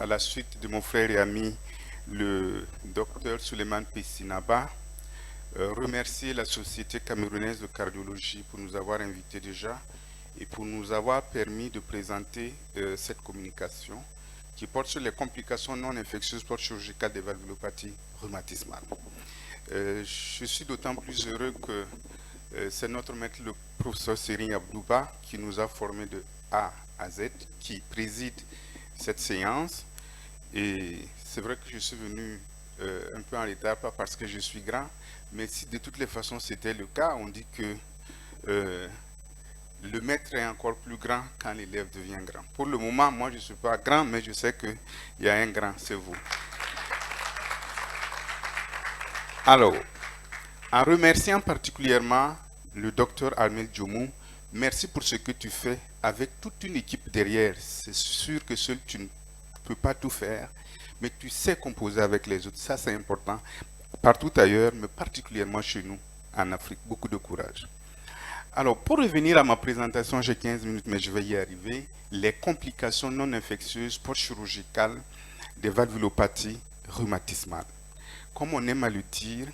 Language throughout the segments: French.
à la suite de mon frère et ami, le docteur Suleiman Pessinaba, remercier la Société camerounaise de cardiologie pour nous avoir invités déjà et pour nous avoir permis de présenter cette communication qui porte sur les complications non infectieuses post-chirurgicales des valvulopathies rhumatismales. Je suis d'autant plus heureux que c'est notre maître, le professeur Serigne Abdouba, qui nous a formés de A à Z, qui préside cette séance. Et c'est vrai que je suis venu un peu en retard, pas parce que je suis grand, mais si de toutes les façons c'était le cas, on dit que le maître est encore plus grand quand l'élève devient grand. Pour le moment, moi je ne suis pas grand, mais je sais qu'il y a un grand, c'est vous. Alors, en remerciant particulièrement le docteur Armel Djomou, merci pour ce que tu fais avec toute une équipe derrière. C'est sûr que seul tu ne peux pas tout faire, mais tu sais composer avec les autres. Ça, c'est important. Partout ailleurs, mais particulièrement chez nous, en Afrique. Beaucoup de courage. Alors, pour revenir à ma présentation, j'ai 15 minutes, mais je vais y arriver. Les complications non infectieuses post-chirurgicales des valvulopathies rhumatismales. Comme on aime à le dire,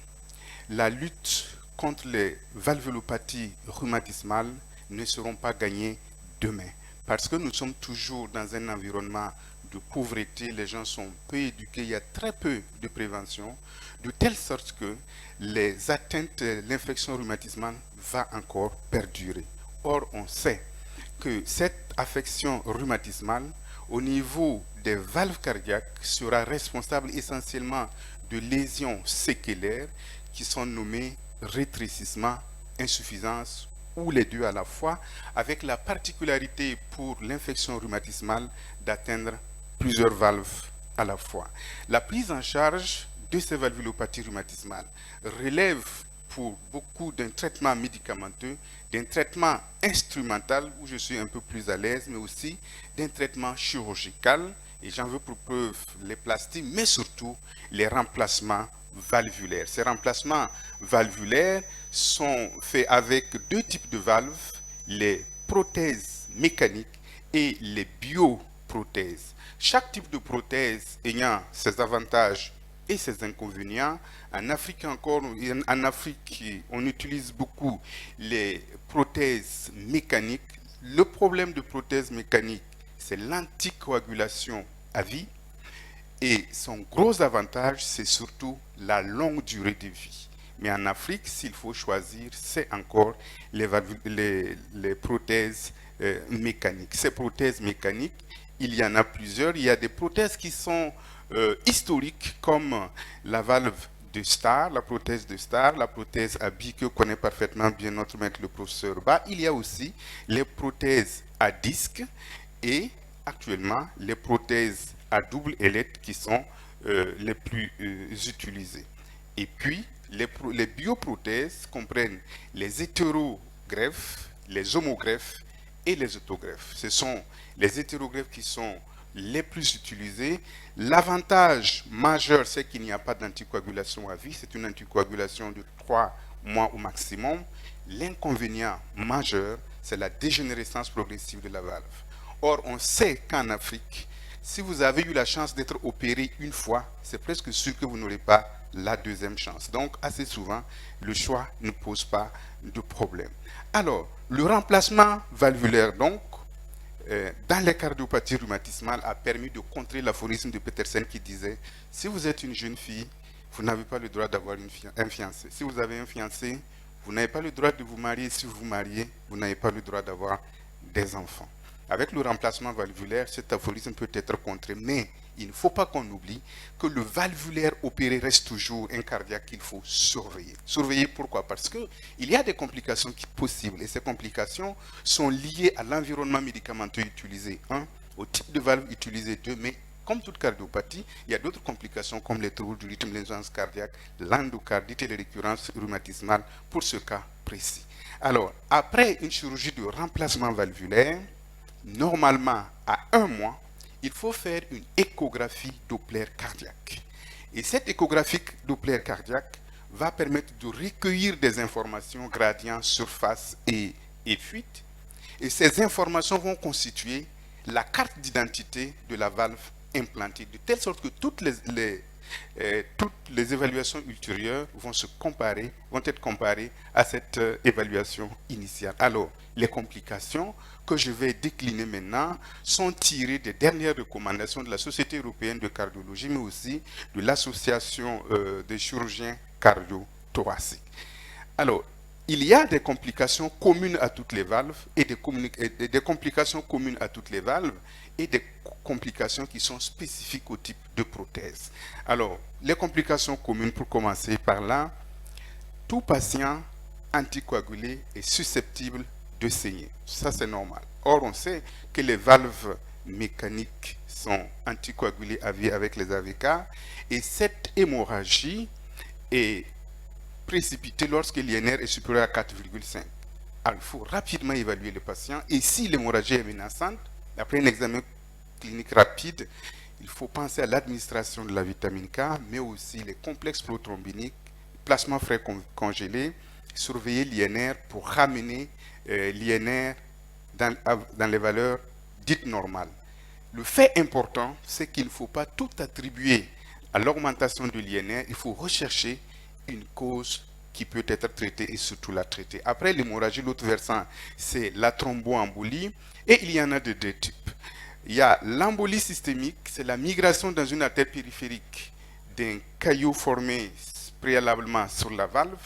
la lutte contre les valvulopathies rhumatismales ne seront pas gagnées demain. Parce que nous sommes toujours dans un environnement de pauvreté, les gens sont peu éduqués, il y a très peu de prévention, de telle sorte que les atteintes, l'infection rhumatismale va encore perdurer. Or, on sait que cette affection rhumatismale, au niveau des valves cardiaques, sera responsable essentiellement de lésions séquelaires qui sont nommées rétrécissement, insuffisance ou les deux à la fois, avec la particularité pour l'infection rhumatismale d'atteindre plusieurs valves à la fois. La prise en charge de ces valvulopathies rhumatismales relève pour beaucoup d'un traitement médicamenteux, d'un traitement instrumental où je suis un peu plus à l'aise, mais aussi d'un traitement chirurgical, et j'en veux pour preuve les plastiques, mais surtout les remplacements valvulaires. Ces remplacements valvulaires sont faits avec deux types de valves, les prothèses mécaniques et les bioprothèses. Chaque type de prothèse ayant ses avantages et ses inconvénients. En Afrique encore, en Afrique, on utilise beaucoup les prothèses mécaniques. Le problème de prothèses mécaniques, c'est l'anticoagulation à vie. Et son gros avantage, c'est surtout la longue durée de vie. Mais en Afrique, s'il faut choisir, c'est encore les prothèses mécaniques. Ces prothèses mécaniques, il y en a plusieurs. Il y a des prothèses qui sont historiques, comme la valve de Starr, la prothèse de Starr, la prothèse à billes que connaît parfaitement bien notre maître, le professeur Ba. Il y a aussi les prothèses à disque et actuellement les prothèses à double ailette qui sont les plus utilisées. Et puis, les bioprothèses comprennent les hétérogreffes, les homogreffes et les autogreffes. Ce sont les hétérogreffes qui sont les plus utilisés. L'avantage majeur, c'est qu'il n'y a pas d'anticoagulation à vie. C'est une anticoagulation de 3 mois au maximum. L'inconvénient majeur, c'est la dégénérescence progressive de la valve. Or, on sait qu'en Afrique, si vous avez eu la chance d'être opéré une fois, c'est presque sûr que vous n'aurez pas la deuxième chance. Donc, assez souvent, le choix ne pose pas de problème. Alors, le remplacement valvulaire, donc, dans les cardiopathies rhumatismales, a permis de contrer l'aphorisme de Petersen qui disait « Si vous êtes une jeune fille, vous n'avez pas le droit d'avoir un fiancé. Si vous avez un fiancé, vous n'avez pas le droit de vous marier. Si vous vous mariez, vous n'avez pas le droit d'avoir des enfants. » Avec le remplacement valvulaire, cet aphorisme peut être contré, mais il ne faut pas qu'on oublie que le valvulaire opéré reste toujours un cardiaque qu'il faut surveiller. Surveiller pourquoi? Parce qu'il y a des complications possibles et ces complications sont liées à l'environnement médicamenteux utilisé, au type de valve utilisé, mais comme toute cardiopathie, il y a d'autres complications comme les troubles du rythme, l'insuffisance cardiaque, l'endocardite et les récurrences rhumatismales pour ce cas précis. Alors, après une chirurgie de remplacement valvulaire, normalement, à 1 mois, il faut faire une échographie Doppler cardiaque. Et cette échographie Doppler cardiaque va permettre de recueillir des informations gradient, surface et fuite. Et ces informations vont constituer la carte d'identité de la valve implantée, de telle sorte que toutes les évaluations ultérieures vont être comparées à cette évaluation initiale. Alors, les complications que je vais décliner maintenant sont tirées des dernières recommandations de la Société européenne de cardiologie, mais aussi de l'Association des chirurgiens cardio-thoraciques. Alors, il y a des complications communes à toutes les valves et des complications communes à toutes les valves et des complications qui sont spécifiques au type de prothèse. Alors, les complications communes, pour commencer par là, tout patient anticoagulé est susceptible de saigner. Ça, c'est normal. Or, on sait que les valves mécaniques sont anticoagulées à vie avec les AVK et cette hémorragie est précipitée lorsque l'INR est supérieur à 4,5. Alors, il faut rapidement évaluer le patient et si l'hémorragie est menaçante, après un examen clinique rapide, il faut penser à l'administration de la vitamine K, mais aussi les complexes prothrombiniques, plasma frais congelé, surveiller l'INR pour ramener l'INR dans les valeurs dites normales. Le fait important, c'est qu'il ne faut pas tout attribuer à l'augmentation de l'INR, il faut rechercher une cause qui peut être traitée et surtout la traiter. Après l'hémorragie, l'autre versant, c'est la thromboembolie et il y en a de deux types. Il y a l'embolie systémique, c'est la migration dans une artère périphérique d'un caillot formé préalablement sur la valve.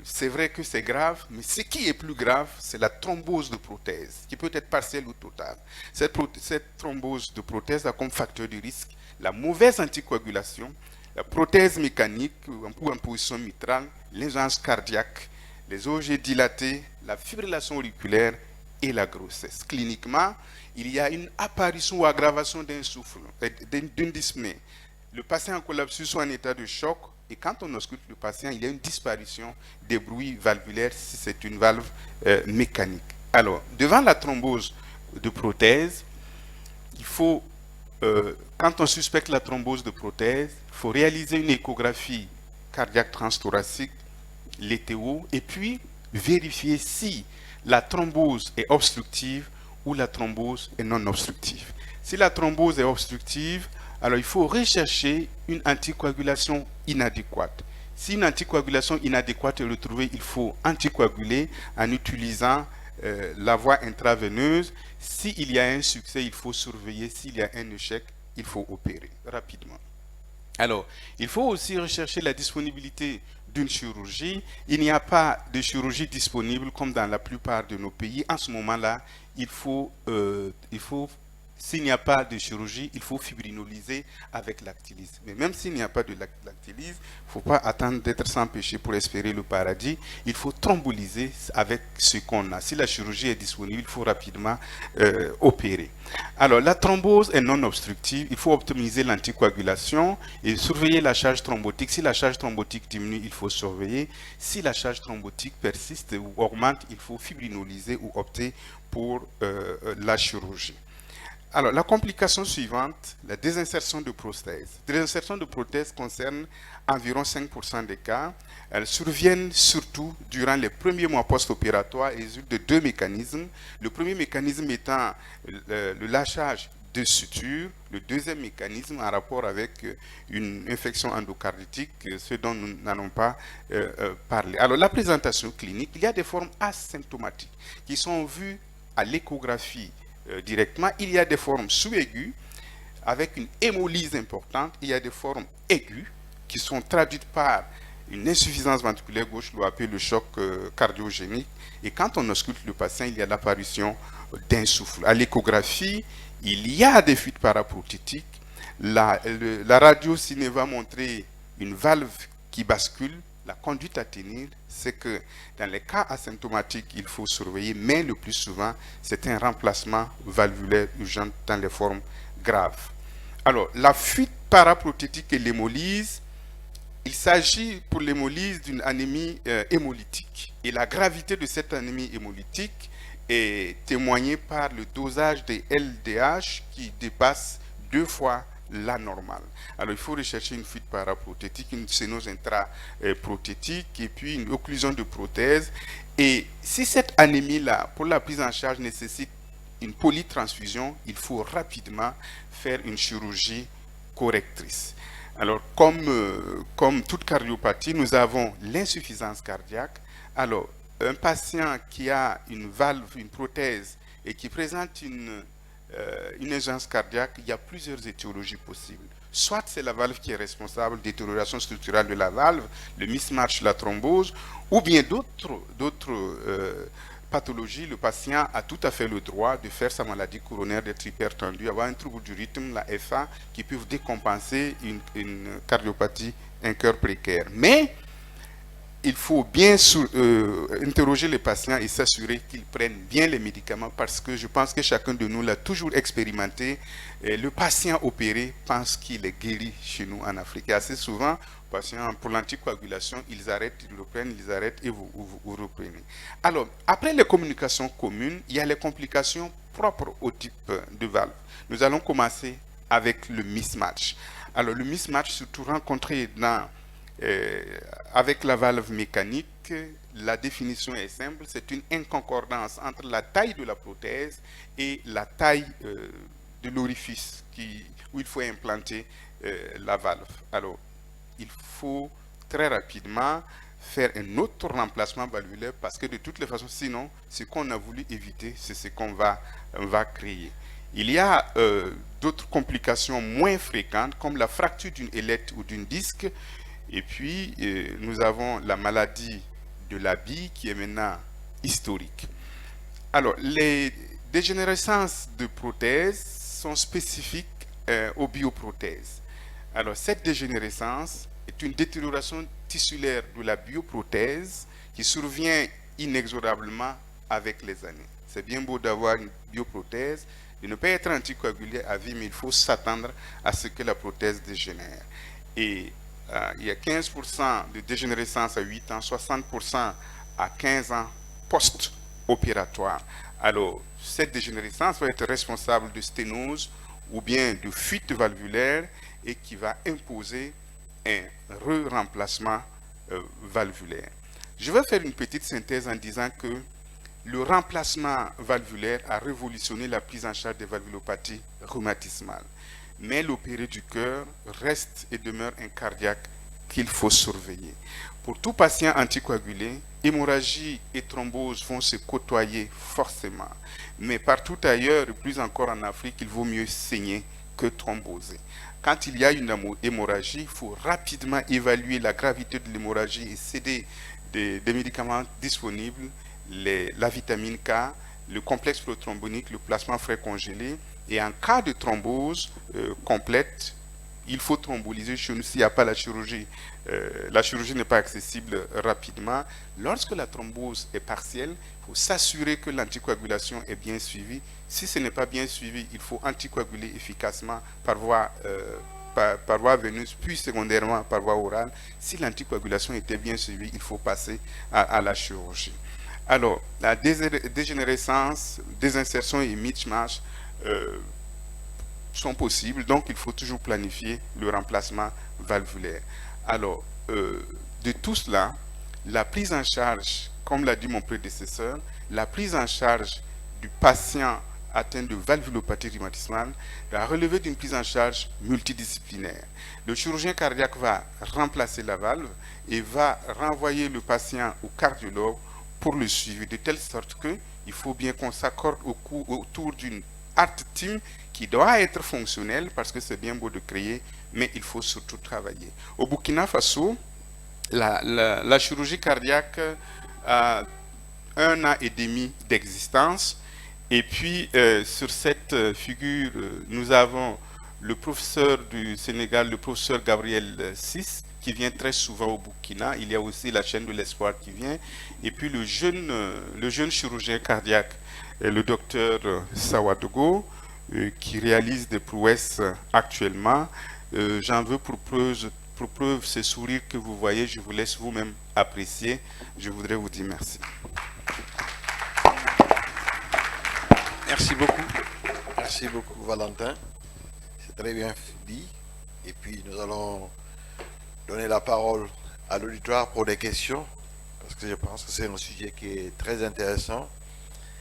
C'est vrai que c'est grave, mais ce qui est plus grave, c'est la thrombose de prothèse, qui peut être partielle ou totale. Cette thrombose de prothèse a comme facteur de risque la mauvaise anticoagulation, la prothèse mécanique ou en position mitrale, l'ingérence cardiaque, les OG dilatés, la fibrillation auriculaire et la grossesse. Cliniquement, il y a une apparition ou aggravation d'un souffle, d'une dyspnée. Le patient en collapsus soit en état de choc et quand on ausculte le patient, il y a une disparition des bruits valvulaires si c'est une valve mécanique. Alors, devant la thrombose de prothèse, il faut, quand on suspecte la thrombose de prothèse, il faut réaliser une échographie cardiaque transthoracique, l'ETO, et puis vérifier si la thrombose est obstructive ou la thrombose est non obstructive. Si la thrombose est obstructive, alors il faut rechercher une anticoagulation inadéquate. Si une anticoagulation inadéquate est retrouvée, il faut anticoaguler en utilisant la voie intraveineuse. S'il y a un succès, il faut surveiller. S'il y a un échec, il faut opérer rapidement. Alors, il faut aussi rechercher la disponibilité d'une chirurgie. Il n'y a pas de chirurgie disponible comme dans la plupart de nos pays. En ce moment-là, s'il n'y a pas de chirurgie, il faut fibrinoliser avec lactylyse. Mais même s'il n'y a pas de lactylyse, il ne faut pas attendre d'être sans péché pour espérer le paradis. Il faut thromboliser avec ce qu'on a. Si la chirurgie est disponible, il faut rapidement opérer. Alors, la thrombose est non obstructive. Il faut optimiser l'anticoagulation et surveiller la charge thrombotique. Si la charge thrombotique diminue, il faut surveiller. Si la charge thrombotique persiste ou augmente, il faut fibrinoliser ou opter pour la chirurgie. Alors, la complication suivante, la désinsertion de prothèse. La désinsertion de prothèse concerne environ 5% des cas. Elles surviennent surtout durant les premiers mois post-opératoires et résultent de deux mécanismes. Le premier mécanisme étant le lâchage de suture. Le deuxième mécanisme en rapport avec une infection endocarditique, ce dont nous n'allons pas parler. Alors, la présentation clinique, il y a des formes asymptomatiques qui sont vues à l'échographie directement. Il y a des formes sous-aiguës avec une hémolyse importante. Il y a des formes aiguës qui sont traduites par une insuffisance ventriculaire gauche, on appelle le choc cardiogénique. Et quand on ausculte le patient, il y a l'apparition d'un souffle. À l'échographie, il y a des fuites paraprothétiques. La radio ciné va montrer une valve qui bascule. La conduite à tenir, c'est que dans les cas asymptomatiques, il faut surveiller, mais le plus souvent, c'est un remplacement valvulaire urgent dans les formes graves. Alors, la fuite paraprothétique et l'hémolyse, il s'agit pour l'hémolyse d'une anémie hémolytique. Et la gravité de cette anémie hémolytique est témoignée par le dosage des LDH qui dépasse 2 fois la normale. Alors, il faut rechercher une fuite paraprothétique, une sténose intraprothétique et puis une occlusion de prothèse. Et si cette anémie-là, pour la prise en charge, nécessite une polytransfusion, il faut rapidement faire une chirurgie correctrice. Alors, comme toute cardiopathie, nous avons l'insuffisance cardiaque. Alors, un patient qui a une valve, une prothèse, et qui présente une urgence cardiaque, il y a plusieurs étiologies possibles. Soit c'est la valve qui est responsable, détérioration structurelle de la valve, le mismatch, la thrombose, ou bien d'autres pathologies. Le patient a tout à fait le droit de faire sa maladie coronaire, d'être hypertendu, avoir un trouble du rythme, la FA, qui peuvent décompenser une cardiopathie, un cœur précaire. Mais il faut bien interroger les patients et s'assurer qu'ils prennent bien les médicaments, parce que je pense que chacun de nous l'a toujours expérimenté. Le patient opéré pense qu'il est guéri chez nous en Afrique. Et assez souvent, patients pour l'anticoagulation, ils arrêtent, ils reprennent, ils arrêtent et vous reprenez. Alors, après les communications communes, il y a les complications propres au type de valve. Nous allons commencer avec le mismatch. Alors, le mismatch, surtout rencontré avec la valve mécanique, la définition est simple, c'est une inconcordance entre la taille de la prothèse et la taille de l'orifice où il faut implanter la valve. Alors, il faut très rapidement faire un autre remplacement valvulaire, parce que de toutes les façons, sinon, ce qu'on a voulu éviter, c'est ce qu'on va créer. Il y a d'autres complications moins fréquentes, comme la fracture d'une ailette ou d'un disque. Et puis, nous avons la maladie de la bille qui est maintenant historique. Alors, les dégénérescences de prothèses sont spécifiques aux bioprothèses. Alors, cette dégénérescence est une détérioration tissulaire de la bioprothèse qui survient inexorablement avec les années. C'est bien beau d'avoir une bioprothèse, de ne pas être anticoagulé à vie, mais il faut s'attendre à ce que la prothèse dégénère. Et il y a 15% de dégénérescence à 8 ans, 60% à 15 ans post-opératoire. Alors, cette dégénérescence va être responsable de sténose ou bien de fuite valvulaire et qui va imposer un remplacement valvulaire. Je vais faire une petite synthèse en disant que le remplacement valvulaire a révolutionné la prise en charge des valvulopathies rhumatismales. Mais l'opéré du cœur reste et demeure un cardiaque qu'il faut surveiller. Pour tout patient anticoagulé, hémorragie et thrombose vont se côtoyer forcément. Mais partout ailleurs, et plus encore en Afrique, il vaut mieux saigner que thromboser. Quand il y a une hémorragie, il faut rapidement évaluer la gravité de l'hémorragie et céder des médicaments disponibles, la vitamine K, le complexe prothrombonique, le plasma frais congelé. Et en cas de thrombose complète, il faut thromboliser chez nous s'il n'y a pas la chirurgie. La chirurgie n'est pas accessible rapidement. Lorsque la thrombose est partielle, il faut s'assurer que l'anticoagulation est bien suivie. Si ce n'est pas bien suivi, il faut anticoaguler efficacement par voie veineuse, puis secondairement par voie orale. Si l'anticoagulation était bien suivie, il faut passer à la chirurgie. Alors, la dégénérescence, désinsertion et mismatch sont possibles, donc il faut toujours planifier le remplacement valvulaire. Alors, de tout cela, la prise en charge, comme l'a dit mon prédécesseur, la prise en charge du patient atteint de valvulopathie rhumatismale va relever d'une prise en charge multidisciplinaire. Le chirurgien cardiaque va remplacer la valve et va renvoyer le patient au cardiologue pour le suivi, de telle sorte qu'il faut bien qu'on s'accorde autour d'une heart team qui doit être fonctionnelle, parce que c'est bien beau de créer, mais il faut surtout travailler. Au Burkina Faso, la chirurgie cardiaque a 1 an et demi d'existence. Et puis, sur cette figure, nous avons le professeur du Sénégal, le professeur Gabriel Ciss, qui vient très souvent au Burkina. Il y a aussi la chaîne de l'espoir qui vient. Et puis, le jeune chirurgien cardiaque, le docteur Sawadogo, qui réalise des prouesses actuellement. J'en veux pour preuve ces sourires que vous voyez. Je vous laisse vous-même apprécier. Je voudrais vous dire merci. Merci beaucoup Valentin, c'est très bien dit. Et puis nous allons donner la parole à l'auditoire pour des questions, parce que je pense que c'est un sujet qui est très intéressant.